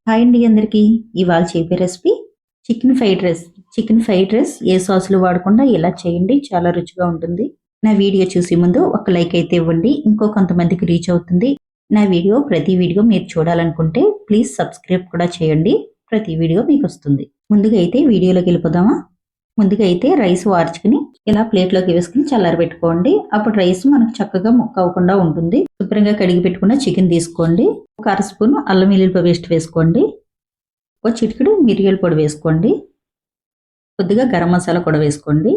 Hi అండి అందరికీ. ఇవాళ చెప్పే recipe chicken fried rice. Chicken fried rice ఏ సాసులు వాడకుండా ఇలా చేయండి, చాలా రుచిగా ఉంటుంది. నా వీడియో చూసే ముందు ఒక లైక్ అయితే ఇవ్వండి, ఇంకో కొంతమందికి రీచ్ అవుతుంది. నా ప్రతి వీడియో మీరు చూడాలనుకుంటే ప్లీజ్ సబ్స్క్రైబ్ కూడా చేయండి. ప్రతి వీడియో మీకు వస్తుంది. ముందుగా అయితే వీడియోలోకి వెళ్ళిపోదామా. ముందుగా అయితే రైస్ వార్చుకుని ఇలా ప్లేట్లోకి వేసుకుని చల్లారబెట్టుకోండి. అప్పుడు రైస్ మనకు చక్కగా ముక్క అవ్వకుండా ఉంటుంది. శుభ్రంగా కడిగి పెట్టుకున్న చికెన్ తీసుకోండి. ఒక అర స్పూన్ అల్లం వెల్లుల్లి పేస్ట్ వేసుకోండి. ఒక చిటికెడు మిరియాల పొడి వేసుకోండి. కొద్దిగా గరం మసాలా కూడా వేసుకోండి.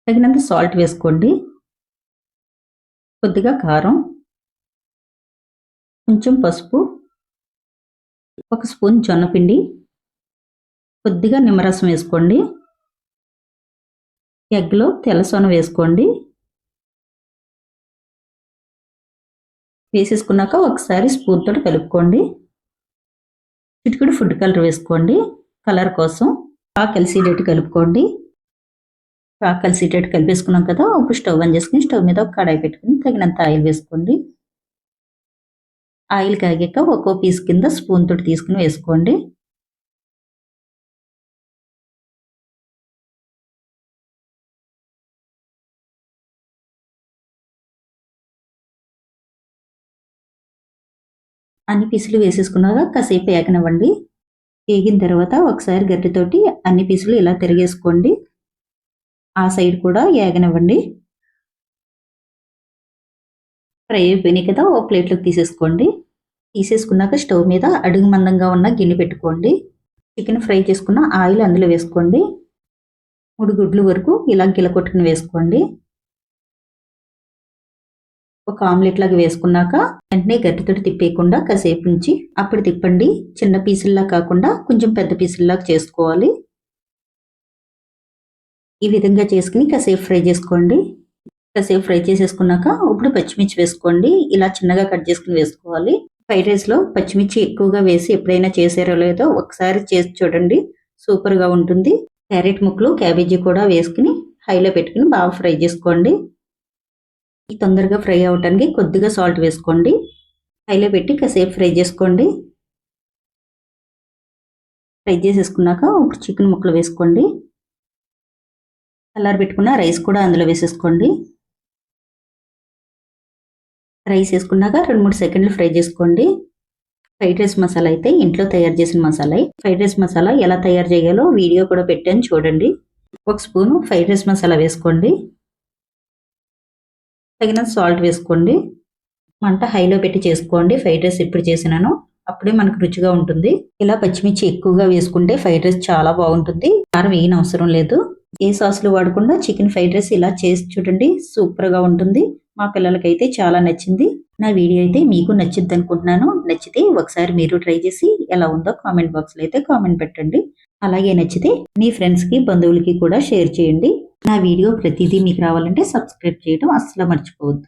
తగినంత సాల్ట్ వేసుకోండి. కొద్దిగా కారం, కొంచెం పసుపు, ఒక స్పూన్ జొన్నపిండి, కొద్దిగా నిమ్మరసం వేసుకోండి. ఎగ్లో తెల్లసొన వేసుకోండి. వేసేసుకున్నాక ఒకసారి స్పూన్ తోటి కలుపుకోండి. చిటికెడు ఫుడ్ కలర్ వేసుకోండి కలర్ కోసం. బాగా కలిసేటట్టు కలుపుకోండి. బాగా కలిసేటట్టు కలిపేసుకున్నాం కదా. ఇప్పుడు స్టవ్ ఆన్ చేసుకుని స్టవ్ మీద ఒక కడాయి పెట్టుకుని తగినంత ఆయిల్ వేసుకోండి. ఆయిల్ కాగాక ఒక్కో పీస్ కింద స్పూన్ తోటి తీసుకుని వేసుకోండి. అన్ని పీసులు వేసేసుకున్నాక కాసేపు ఏగనివ్వండి. వేగిన తర్వాత ఒకసారి గరిటెతోటి అన్ని పీసులు ఇలా తిరిగేసుకోండి. ఆ సైడ్ కూడా ఏగనివ్వండి. ఫ్రై అయిపోయినాయి కదా, ఓ ప్లేట్లోకి తీసేసుకోండి. తీసేసుకున్నాక స్టవ్ మీద అడుగు మందంగా ఉన్న గిన్నె పెట్టుకోండి. చికెన్ ఫ్రై చేసుకున్న ఆయిల్ అందులో వేసుకోండి. 3 గుడ్లు వరకు ఇలా గిలకొట్టుకుని వేసుకోండి. ఒక ఆమ్లెట్ లాగా వేసుకున్నాక వెంటనే గట్టితోటి తిప్పేయకుండా కాసేపు నుంచి అప్పుడు తిప్పండి. చిన్న పీసుల్లా కాకుండా కొంచెం పెద్ద పీసుల్లాగా చేసుకోవాలి. ఈ విధంగా చేసుకుని కాసేపు ఫ్రై చేసుకోండి. కాసేపు ఫ్రై చేసేసుకున్నాక ఇప్పుడు పచ్చిమిర్చి వేసుకోండి. ఇలా చిన్నగా కట్ చేసుకుని వేసుకోవాలి. ఫ్రైడ్ రైస్లో పచ్చిమిర్చి ఎక్కువగా వేసి ఎప్పుడైనా చేసారో లేదో ఒకసారి చేసి చూడండి, సూపర్గా ఉంటుంది. క్యారెట్ ముక్కలు, క్యాబేజీ కూడా వేసుకుని హైలో పెట్టుకుని బాగా ఫ్రై చేసుకోండి. తొందరగా ఫ్రై అవడానికి కొద్దిగా సాల్ట్ వేసుకోండి. హైలో పెట్టి కాసేపు ఫ్రై చేసుకోండి. ఫ్రై చేసేసుకున్నాక ఇప్పుడు చికెన్ ముక్కలు వేసుకోండి. పెట్టుకున్న రైస్ కూడా అందులో వేసేసుకోండి. రైస్ వేసుకున్నాక 2-3 సెకండ్లు ఫ్రై చేసుకోండి. ఫ్రైడ్ రైస్ మసాలా అయితే ఇంట్లో తయారు చేసిన మసాలా. ఫ్రైడ్ రైస్ మసాలా ఎలా తయారు చేయాలో వీడియో కూడా పెట్టాను చూడండి. ఒక స్పూను ఫ్రైడ్ రైస్ మసాలా వేసుకోండి. తగినంత సాల్ట్ వేసుకోండి. మంట హైలో పెట్టి చేసుకోండి. ఫ్రైడ్ రైస్ ఎప్పుడు చేసినాను అప్పుడే మనకు రుచిగా ఉంటుంది. ఇలా పచ్చిమిర్చి ఎక్కువగా వేసుకుంటే ఫ్రైడ్ రైస్ చాలా బాగుంటుంది. కారం వేయని అవసరం లేదు. ఏ సాసులు వాడకుండా చికెన్ ఫ్రైడ్ రైస్ ఇలా చేసి చూడండి, సూపర్గా ఉంటుంది. మా పిల్లలకైతే చాలా నచ్చింది. నా వీడియో అయితే మీకు నచ్చింది అనుకుంటున్నాను. నచ్చితే ఒకసారి మీరు ట్రై చేసి ఎలా ఉందో కామెంట్ బాక్స్లో అయితే కామెంట్ పెట్టండి. అలాగే నచ్చితే మీ ఫ్రెండ్స్కి, బంధువులకి కూడా షేర్ చేయండి. నా వీడియో ప్రతిదీ మీకు రావాలంటే సబ్స్క్రైబ్ చేయడం అస్సలు మర్చిపోవద్దు.